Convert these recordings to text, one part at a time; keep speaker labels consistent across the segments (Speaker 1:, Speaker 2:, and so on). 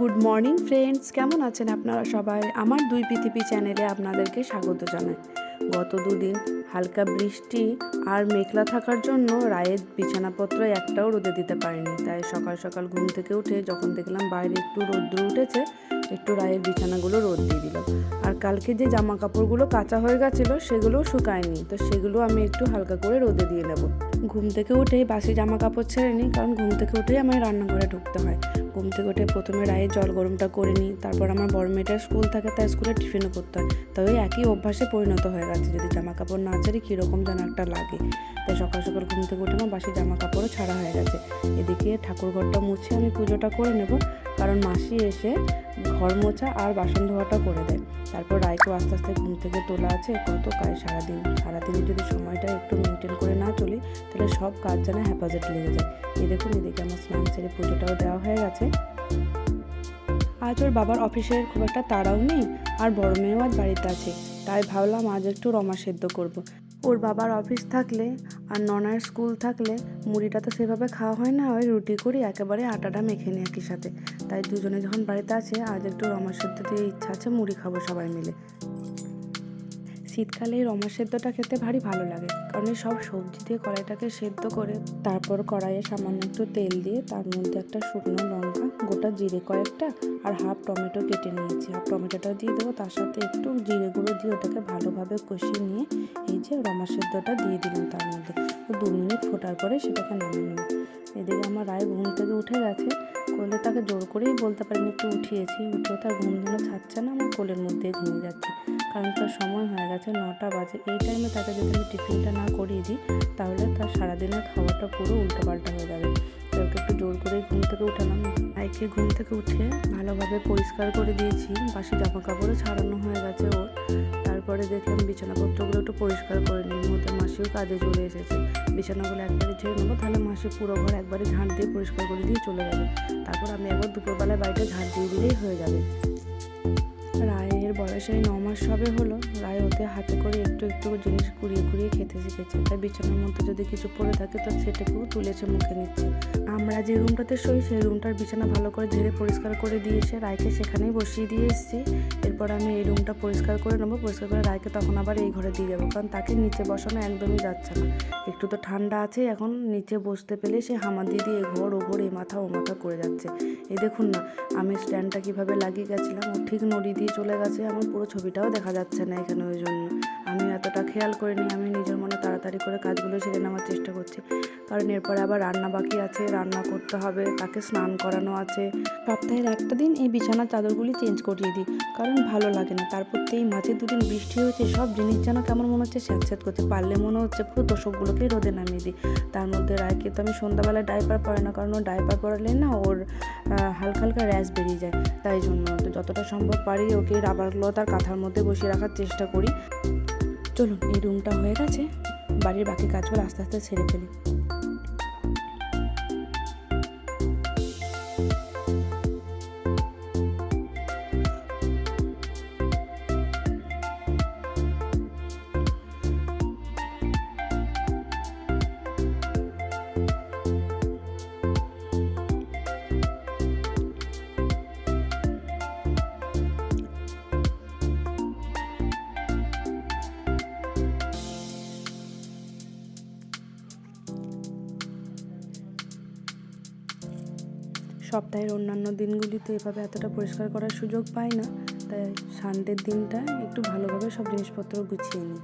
Speaker 1: Good morning friends, কেমন আছেন আপনারা সবাই? আমার দুই পৃথিবী চ্যানেলে আপনাদেরকে স্বাগত জানাই। গত দুদিন হালকা বৃষ্টি আর মেঘলা থাকার জন্য রায়ের বিছানাপত্র একটাও রোদে দিতে পারিনি। তাই সকাল সকাল ঘুম থেকে উঠে যখন দেখলাম বাইরে একটু রোদ্দুর উঠেছে, একটু রায়ের বিছানাগুলো রোদ দিয়ে দিলাম। আর কালকে যে জামা কাপড়গুলো কাঁচা হয়ে গেছিলো সেগুলোও শুকায়নি, তো সেগুলো আমি একটু হালকা করে রোদে দিয়ে নেব। ঘুম থেকে উঠেই বাসি জামা কাপড় ছেড়ে নিই, কারণ ঘুম থেকে উঠেই আমার রান্নাঘরে ঢুকতে হয়। ঘুম থেকে উঠে প্রথমে রায়ের জল গরমটা করে নিই, তারপর আমার বড় মেয়েটার স্কুল থাকে, তাই স্কুলে টিফিনও করতে হয়। তবে একই অভ্যাসে পরিণত হয়ে গেছে, যদি জামা কাপড় না ছাড়ি কীরকম যেন একটা লাগে। তাই সকাল সকাল ঘুম থেকে উঠে আমার বাসি জামা কাপড়ও ছাড়া হয়ে গেছে। এদিকে ঠাকুর ঘরটা মুছে আমি পুজোটা করে নেব, কারণ মাসি এসে ঘর মোছা আর বাসন ধোয়াটা করে দেয়। তারপর রায়কেও আস্তে আস্তে ঘুম থেকে তোলা আছে। কত কাজ সারাদিনে যদি সময়টা একটু মেনটেন করে না চলি, তাহলে সব কাজ যেন হ্যাপাজেট লেগে যায়। এই দেখুন, এদিকে আমার স্নান সেরে পুজোটাও দেওয়া হয়ে গেছে। আজ ওর বাবার অফিসের খুব একটা তাড়াও নেই, আর বড় মেয়েও আজ বাড়িতে আছে, তাই ভাবলাম আজ একটু রমা সেদ্ধ করব। ওর বাবার অফিস থাকলে আর ননার স্কুল থাকলে মুড়িটা তো সেভাবে খাওয়া হয় না, ওই রুটি করি একেবারে আটাটা মেখে নিই একই সাথে। তাই দুজনে যখন বাড়িতে আছে, আজ একটু রমা সেদ্ধ দিয়ে ইচ্ছা আছে, মুড়ি খাবো সবাই মিলে। শীতকালে এই রমা সেদ্ধটা খেতে ভারী ভালো লাগে, কারণ এই সব সবজি দিয়ে কড়াইটাকে সেদ্ধ করে তারপর কড়াইয়ে সামান্য একটু তেল দিয়ে তার মধ্যে একটা শুকনো লঙ্কা, গোটা জিরে কয়েকটা আর হাফ টমেটো কেটে নিয়েছি। হাফ টমেটোটা দিয়ে দেবো, তার সাথে একটু জিরে গুঁড়ো দিয়ে ওটাকে ভালোভাবে কষিয়ে নিয়ে এই যে রমা সেদ্ধটা দিয়ে দিলাম তার মধ্যে। 2 মিনিট ফোটার পরে সেটাকে নামিয়ে নেব। এদিকে আমার রায় ঘুম থেকে উঠে গেছে। কোলে তাকে জোর করেই বলতে পারিনি একটু উঠিয়েছি, উঠেও তার ঘুম যেন ছাড়ছে না, আমার কোলের মধ্যেই ঘুমিয়ে যাচ্ছে। কারণ তার সময় হয়ে গেছে 9টা বাজে। এই টাইমে তাকে যদি আমি টিফিনটা না করিয়ে দিই, তাহলে তার সারাদিনের খাওয়াটা পুরো উল্টোপাল্টা হয়ে যাবে। তো ওকে একটু জোর করেই ঘুম থেকে উঠালাম। রায়কে ঘুম থেকে উঠে ভালোভাবে পরিষ্কার করে দিয়েছি, বাসি জামা কাপড়ও ছাড়ানো হয়ে গেছে ওর। তারপরে দেখলাম বিছানাপত্রগুলো একটু পরিষ্কার করে নিই, মধ্যে মাসিও কাজে চলে এসেছে। বিছানাগুলো একবারে ঝেড়ে নেবো, তাহলে মাসি পুরো ঘর একবারে ঝাঁট দিয়ে পরিষ্কার করে দিয়ে চলে যাবে। তারপর আমি একবার দুপুরবেলায় বাড়িটা ঝাঁট দিয়ে দিলেই হয়ে যাবে। রায়ের বয়স এই 9 মাস সবে হলো। রায় ওতে হাতে করে একটু একটু জিনিস কুড়িয়ে কুড়িয়ে খেতে শিখেছে। তাই বিছানার মধ্যে যদি কিছু পড়ে থাকে, তো সেটাকেও তুলেছে মুখে নিচ্ছে। আমরা যে রুমটাতে শুই, সেই রুমটার বিছানা ভালো করে ঝেড়ে পরিষ্কার করে দিয়ে এসে রায়কে সেখানেই বসিয়ে দিয়ে এসেছি। এরপর আমি এই রুমটা পরিষ্কার করে নেবো। পরিষ্কার করে রায়কে তখন আবার এই ঘরে দিয়ে যাবো, কারণ তাকে নিচে বসানো একদমই যাচ্ছে না। একটু তো ঠান্ডা আছে, এখন নিচে বসতে পেলে সে হামাদি দিয়ে এ ঘর ও ঘর, এ মাথা ও মাথা করে যাচ্ছে। এই দেখুন না, আমি স্ট্যান্ডটা কীভাবে লাগিয়ে গেছিলাম, ও ঠিক নড়ি দিয়ে চলে গেছে। আমার পুরো ছবিটাও দেখা যাচ্ছে না এখানে, ওই জন্য আমি এতটা খেয়াল করিনি। আমি নিজের মনে তাড়াতাড়ি করে কাজগুলো সেরে নেওয়ার চেষ্টা করছি, কারণ এরপরে আবার রান্না বাকি আছে, রান্না করতে হবে, তাকে স্নান করানো আছে। সপ্তাহের একটা দিন এই বিছানার চাদরগুলি চেঞ্জ করিয়ে দিই, কারণ ভালো লাগে না। তারপর তো এই মাঝে 2 দিন বৃষ্টি হয়েছে, সব জিনিস যেন কেমন মনে হচ্ছে স্যাঁতস্যাঁত করছে। পারলে মনে হচ্ছে পুরো তোষকগুলোকেই রোদে নামিয়ে দিই। তার মধ্যে রায়কে তো আমি সন্ধ্যাবেলায় ডাইপার পরাই না, কারণ ও ডাইপার পরালে না ওর হালকা হালকা র্যাশ বেরিয়ে যায়। তাই জন্য তো যতটা সম্ভব পারি ওকে রাবারগুলো তার কাঁথার মধ্যে বসিয়ে রাখার চেষ্টা করি। চলুন, এই রুমটা হয়ে গেছে, বাড়ির বাকি কাজগুলো আস্তে আস্তে সেরে ফেলি। সপ্তাহের অন্যান্য দিনগুলিতে এভাবে এতটা পরিষ্কার করার সুযোগ পাই না, তাই সানডের দিনটা একটু ভালোভাবে সব জিনিসপত্র গুছিয়ে নিই।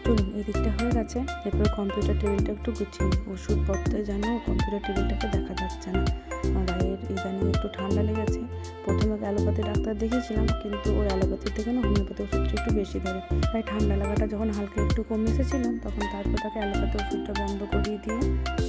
Speaker 1: চলুন, এই দিকটা হয়ে গেছে। এরপর কম্পিউটার টেবিলটা একটু গুছিয়ে নিই। ওষুধপত্রে যেন কম্পিউটার টেবিলটাকে দেখা যাচ্ছে না। রায়ের ইদানিং একটু ঠান্ডা লেগেছে। প্রথমে অ্যালোপ্যাথি ডাক্তার দেখিয়েছিলাম, কিন্তু ওর অ্যালোপ্যাথি থেকে না হোমিওপ্যাথি ওষুধটা একটু বেশি ধরে। তাই ঠান্ডা লাগাটা যখন হালকা একটু কমে এসেছিলাম, তখন তারপর তাকে অ্যালোপ্যাথি ওষুধটা বন্ধ করিয়ে দিয়ে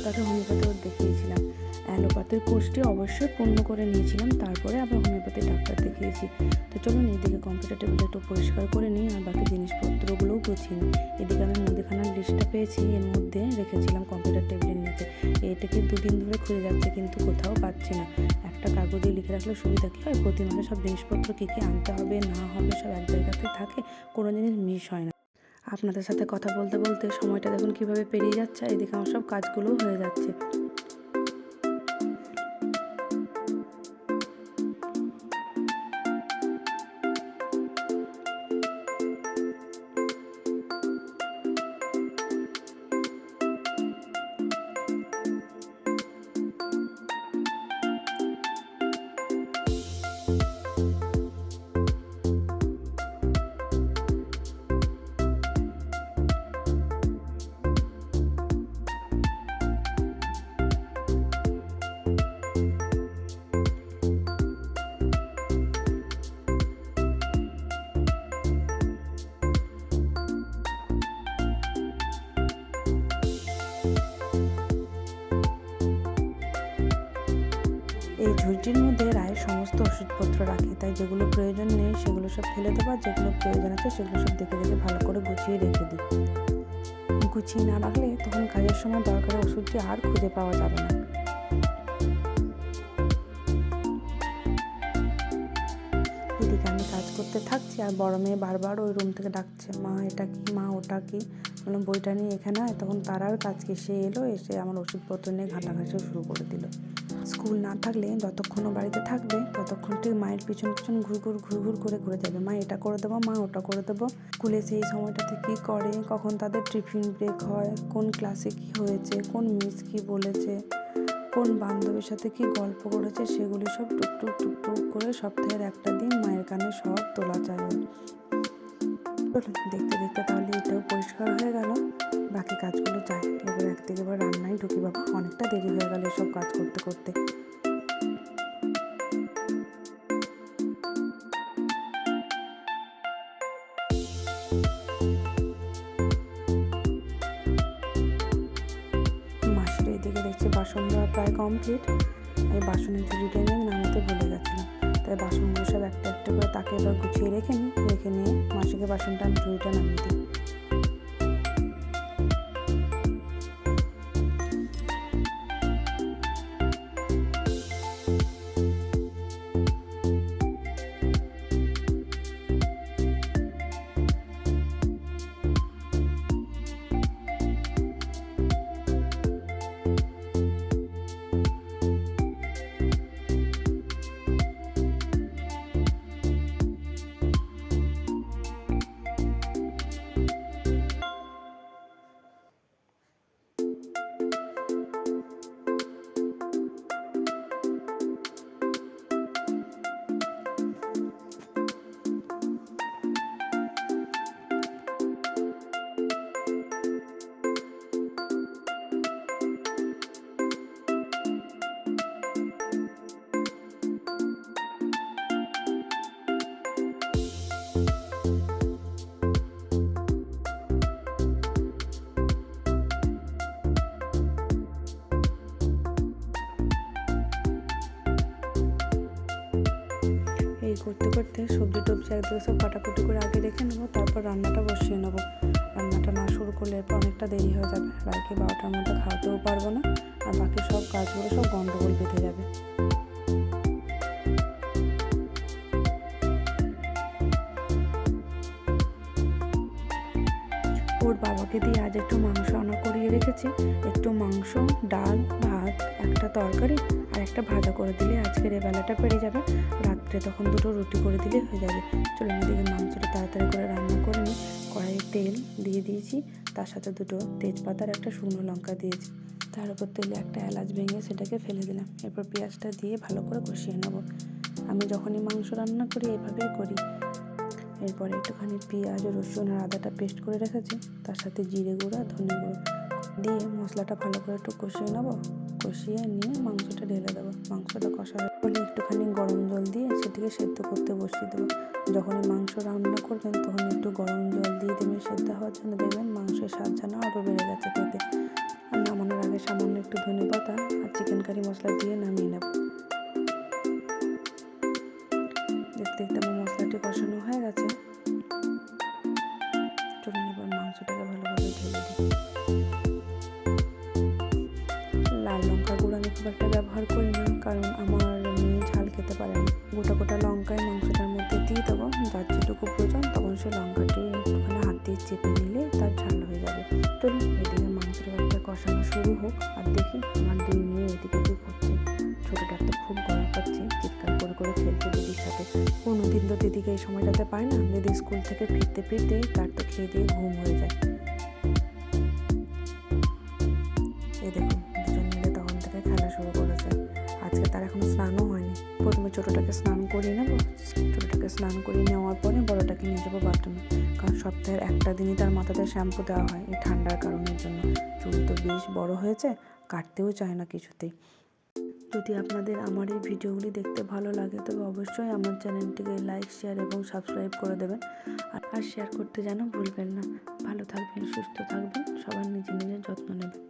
Speaker 1: তাকে হোমিওপ্যাথি ওষুধ দেখিয়েছিলাম। অ্যালোপ্যাথির কোর্সটি অবশ্যই পূর্ণ করে নিয়েছিলাম, তারপরে আবার হোমিওপ্যাথি ডাক্তার দেখিয়েছি। তো চলুন এইদিকে কম্পিউটার টেবিলটা একটু পরিষ্কার করে নিই আর বাকি জিনিসপত্রগুলোও গুছিয়ে নিই। এদিকে আমি মুদিখানার লিস্টটা পেয়েছি, এর মধ্যে রেখেছিলাম কম্পিউটার টেবিলের নিচে। এটাকে 2 দিন ধরে খুঁজে যাচ্ছে, কিন্তু কোথাও পাচ্ছি না। একটা কাগজে লিখে রাখলে সুবিধা কী হয়, প্রতি মাসে সব জিনিসপত্র কী কী আনতে হবে না হবে সব এক জায়গাতে থাকে, কোনো জিনিস মিস হয় না। আপনাদের সাথে কথা বলতে বলতে সময়টা দেখুন কীভাবে পেরিয়ে যাচ্ছে, এদিকে আমার সব কাজগুলোও হয়ে যাচ্ছে। এই ঝুড়িটির মধ্যে রায়ের সমস্ত ওষুধপত্র রাখি, তাই যেগুলো প্রয়োজন নেই সেগুলো সব ফেলে দেবো, আর যেগুলো প্রয়োজন আছে সেগুলো সব দেখে দেখে ভালো করে গুছিয়ে রেখে দিই। গুছিয়ে না রাখলে তখন কাজের সময় দরকারি ওষুধটি আর খুঁজে পাওয়া যাবে না। এদিকে আমি কাজ করতে থাকছি আর বড় মেয়ে বারবার ওই রুম থেকে ডাকছে, মা এটা কি, মা ওটা কি। বললাম বইটা নিয়ে এখানে আয়। তখন তার আর কাজ কি, সে এলো, এসে আমার ওষুধপত্র নিয়ে ঘাঁটাঘাঁটিও শুরু করে দিল। স্কুল না থাকলে যতক্ষণ ও বাড়িতে থাকবে ততক্ষণ ঠিক মায়ের পিছন পিছন ঘুরঘুর করে ঘুরে যাবে, মা এটা করে দেবো, মা ওটা করে দেবো। স্কুলে সেই সময়টাতে কী করে, কখন তাদের টিফিন ব্রেক হয়, কোন ক্লাসে কী হয়েছে, কোন মিস কী বলেছে, কোন বান্ধবীর সাথে কি গল্প করেছে, সেগুলি সব টুকটুক টুকটুক করে সপ্তাহের একটা দিন মায়ের কানে সব তোলা চায়। দেখতে দেখতে তাহলে এটাও পরিষ্কার হয়ে গেল, বাকি কাজগুলো চাই। এবার একদিকে এবার রান্নায় ঢুকি, বাবা অনেকটা দেরি হয়ে গেল এসব কাজ করতে করতে। মাসির এদিকে দেখছি বাসন দেওয়া প্রায় কমপ্লিট। এই বাসনের ঝুড়িটা আমি নামাতে ভুলে গেছিলাম, তাই বাসনগুলো সব একটা একটা করে তাকে এবার গুছিয়ে রেখে নিয়ে মাসিকে বাসনটা আমি ঝুড়িটা নামিয়ে দিই। এই করতে করতে সবজি টবজি একদিকে সব কাটাকুটি করে আগে রেখে নেবো, তারপর রান্নাটা বসিয়ে নেবো। রান্নাটা না শুরু করলে এরপর অনেকটা দেরি হয়ে যাবে, রায়কে 12টার মধ্যে খাওয়াতেও পারবো না, আর বাকি সব কাজগুলো সব গন্ডগোল বেঁধে যাবে। ওর বাবাকে দিয়ে আজ একটু মাংস রান্না করিয়ে রেখেছি, একটু মাংস, ডাল, ভাত, একটা তরকারি আর একটা ভাজা করে দিলে আজকের এই বেলাটা পেরে যাবে। রাত্রে তখন 2টো রুটি করে দিলে হয়ে যাবে। চলুন এদিকে মাংসটা তাড়াতাড়ি করে রান্না করে নিই। কড়াইয়ে তেল দিয়ে দিয়েছি, তার সাথে 2টো তেজপাতা আর একটা শুকনো লঙ্কা দিয়েছি। তার উপর তেলে একটা এলাচ ভেঙে সেটাকে ফেলে দিলাম। এরপর পেঁয়াজটা দিয়ে ভালো করে কষিয়ে নেব। আমি যখনই মাংস রান্না করি এভাবেই করি। এরপরে একটুখানি পেঁয়াজ, রসুন আর আদাটা পেস্ট করে রেখেছি, তার সাথে জিরে গুঁড়া, ধনে গুঁড়ো দিয়ে মশলাটা ভালো করে একটু কষিয়ে নেব। কষিয়ে নিয়ে মাংসটা ঢেলে দেবো। মাংসটা কষা হলে একটুখানি গরম জল দিয়ে সেটিকে সেদ্ধ করতে বসিয়ে দেবো। যখনই মাংস রান্না করবেন তখন একটু গরম জল দিয়ে দেবেন সেদ্ধ হওয়ার জন্য, দেখবেন মাংসের স্বাদ যেন আরও বেড়ে গেছে খেতে। আর নামানোর আগে সামান্য একটু ধনেপাতা আর চিকেন কারি মশলা দিয়ে নামিয়ে নেব। দেখতে দেখতে আমার মশলাটি কষানো হয়ে গেছে। চলুন এবার মাংসটাকে ভালোভাবে ঢেলে দিই। লাল লঙ্কার গুঁড়ো আমি খুব একটা ব্যবহার করি না, কারণ আমার মেয়ে ঝাল খেতে পারে না। গোটা গোটা লঙ্কায় মাংসটার মধ্যে দিয়ে দেবো, যার যেটুকু প্রয়োজন তখন সে লঙ্কাটি একটুখানি হাত দিয়ে চেপে নিলে তার ঝাল হয়ে যাবে। চলুন এদিকে মাংসটা একটা কষানো শুরু হোক। আর দেখি আমার দুই মেয়ে এদিকে কী করছে। ছোটোটা একটা খুব গলা পাচ্ছে, চিৎকার করে করে খেলছে দিদির সাথে। কোনোদিন তো দিদিকে এই সময়টাতে পায় না। দিদি স্কুল থেকে ফিরতে ফিরতে তার তো খেয়ে দিয়ে ঘুম হয়ে যায়। এই দেখুন দুজন মিলে তখন থেকে খেলা শুরু করেছে। আজকে তার এখনো স্নানও হয়নি। প্রথমে ছোটোটাকে স্নান করিয়ে নেবো। ছোটোটাকে স্নান করিয়ে নেওয়ার পরে বড়োটাকে নিয়ে যাবো বাথরুমে, কারণ সপ্তাহের একটা দিনই তার মাথাতে শ্যাম্পু দেওয়া হয় এই ঠান্ডার কারণের জন্য। চুল তো বেশ বড় হয়েছে, কাটতেও চায় না কিছুতেই। যদি আপনাদের আমার এই ভিডিওগুলি দেখতে ভালো লাগে তবে অবশ্যই আমার চ্যানেলটিকে লাইক, শেয়ার এবং সাবস্ক্রাইব করে দেবেন। আর শেয়ার করতে যেন ভুলবেন না। ভালো থাকবেন, সুস্থ থাকবেন, সবার নিজের নিজের যত্ন নেবেন।